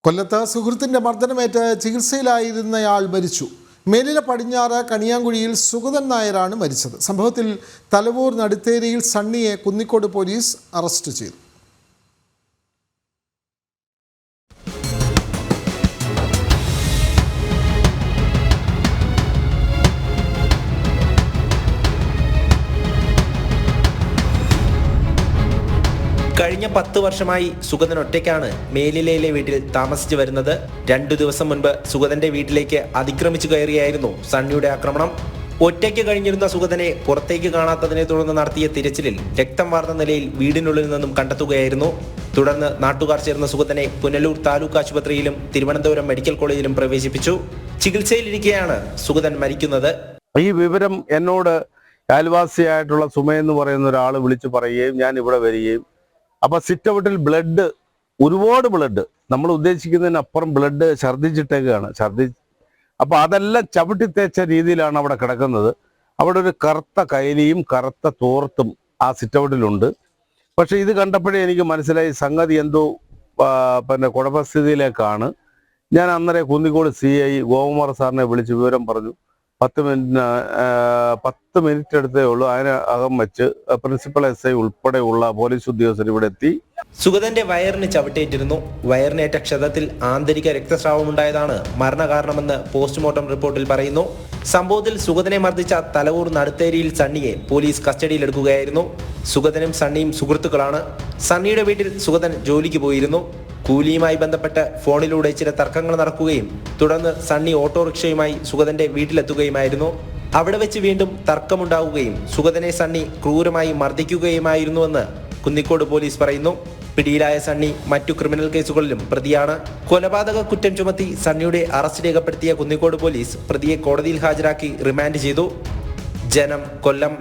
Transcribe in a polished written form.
കൊല്ലത്ത് സുഹൃത്തിൻ്റെ മർദ്ദനമേറ്റ് ചികിത്സയിലായിരുന്നയാൾ മരിച്ചു. മേലില പടിഞ്ഞാറ് കണിയാങ്കുഴിയിൽ സുഗതൻ നായരാണ് മരിച്ചത്. സംഭവത്തിൽ തലവൂർ നടുത്തേരിയിൽ സണ്ണിയെ കുന്നിക്കോട് പോലീസ് അറസ്റ്റ് ചെയ്തു. കഴിഞ്ഞ 10 വർഷമായി സുഗതൻ ഒറ്റയ്ക്കാണ് മേലിലയിലെ വീട്ടിൽ താമസിച്ചു വരുന്നത്. 2 ദിവസം മുൻപ് സുഗതന്റെ വീട്ടിലേക്ക് അതിക്രമിച്ചു കയറിയായിരുന്നു സണ്ണിയുടെ ആക്രമണം. ഒറ്റയ്ക്ക് കഴിഞ്ഞിരുന്ന സുഗതനെ പുറത്തേക്ക് കാണാത്തതിനെ തുടർന്ന് നടത്തിയ തിരച്ചിലിൽ രക്തം വാർന്ന നിലയിൽ വീടിനുള്ളിൽ നിന്നും കണ്ടെത്തുകയായിരുന്നു. തുടർന്ന് നാട്ടുകാർ ചേർന്ന സുഗതനെ പുനലൂർ താലൂക്ക് ആശുപത്രിയിലും തിരുവനന്തപുരം മെഡിക്കൽ കോളേജിലും പ്രവേശിപ്പിച്ചു. ചികിത്സയിലിരിക്കെയാണ് സുഗതൻ മരിക്കുന്നത്. ഈ വിവരം എന്നോട് അയൽവാസിയായിട്ടുള്ള സുമയെന്ന് പറയുന്ന ഒരാൾ വിളിച്ചു പറയുകയും ഞാൻ ഇവിടെ വരികയും, അപ്പൊ സിറ്റ് ഔട്ടിൽ ബ്ലഡ്, ഒരുപാട് ബ്ലഡ്, നമ്മൾ ഉദ്ദേശിക്കുന്നതിനപ്പുറം ബ്ലഡ് ഛർദ്ദിച്ചിട്ടേക്കാണ്. അപ്പൊ അതെല്ലാം ചവിട്ടി തേച്ച രീതിയിലാണ് അവിടെ കിടക്കുന്നത്. അവിടെ ഒരു കറുത്ത കൈലിയും കറുത്ത തോർത്തും ആ സിറ്റ് ഔട്ടിലുണ്ട്. പക്ഷെ ഇത് കണ്ടപ്പോഴേ എനിക്ക് മനസ്സിലായി സംഗതി എന്തോ കുഴപ്പസ്ഥിതിയിലേക്കാണ്. ഞാൻ അന്നേരം കുന്നിക്കോട് CI ഗോകുമാർ സാറിനെ വിളിച്ച് വിവരം പറഞ്ഞു. 10 മിനിറ്റ് എടുത്തേ ഉള്ളൂ. അതിനകം വെച്ച് പ്രിൻസിപ്പൽ SI ഉൾപ്പെടെയുള്ള പോലീസ് ഉദ്യോഗസ്ഥർ ഇവിടെ എത്തി. സുഗതന്റെ വയറിന് ചവിട്ടേറ്റിരുന്നു. വയറിനേറ്റ ക്ഷതത്തിൽ ആന്തരിക രക്തസ്രാവമുണ്ടായതാണ് മരണകാരണമെന്ന് പോസ്റ്റ്മോർട്ടം റിപ്പോർട്ടിൽ പറയുന്നു. സംഭവത്തിൽ സുഗതനെ മർദ്ദിച്ച തലവൂർ നടുത്തേരിയിൽ സണ്ണിയെ പോലീസ് കസ്റ്റഡിയിലെടുക്കുകയായിരുന്നു. സുഗതനും സണ്ണിയും സുഹൃത്തുക്കളാണ്. സണ്ണിയുടെ വീട്ടിൽ സുഗതൻ ജോലിക്ക് പോയിരുന്നു. കൂലിയുമായി ബന്ധപ്പെട്ട് ഫോണിലൂടെ ചില തർക്കങ്ങൾ നടക്കുകയും തുടർന്ന് സണ്ണി ഓട്ടോറിക്ഷയുമായി സുഗതന്റെ വീട്ടിലെത്തുകയുമായിരുന്നു. അവിടെ വെച്ച് വീണ്ടും തർക്കമുണ്ടാവുകയും സുഗതനെ സണ്ണി ക്രൂരമായി മർദ്ദിക്കുകയുമായിരുന്നുവെന്ന് കുന്നിക്കോട് പോലീസ് പറയുന്നു. പിടിയിലായ സണ്ണി മറ്റു ക്രിമിനൽ കേസുകളിലും പ്രതിയാണ്. കൊലപാതക കുറ്റം ചുമത്തി സണ്ണിയുടെ അറസ്റ്റ് രേഖപ്പെടുത്തിയ കുന്നിക്കോട് പോലീസ് പ്രതിയെ കോടതിയിൽ ഹാജരാക്കി റിമാൻഡ് ചെയ്തു. ജനം, കൊല്ലം.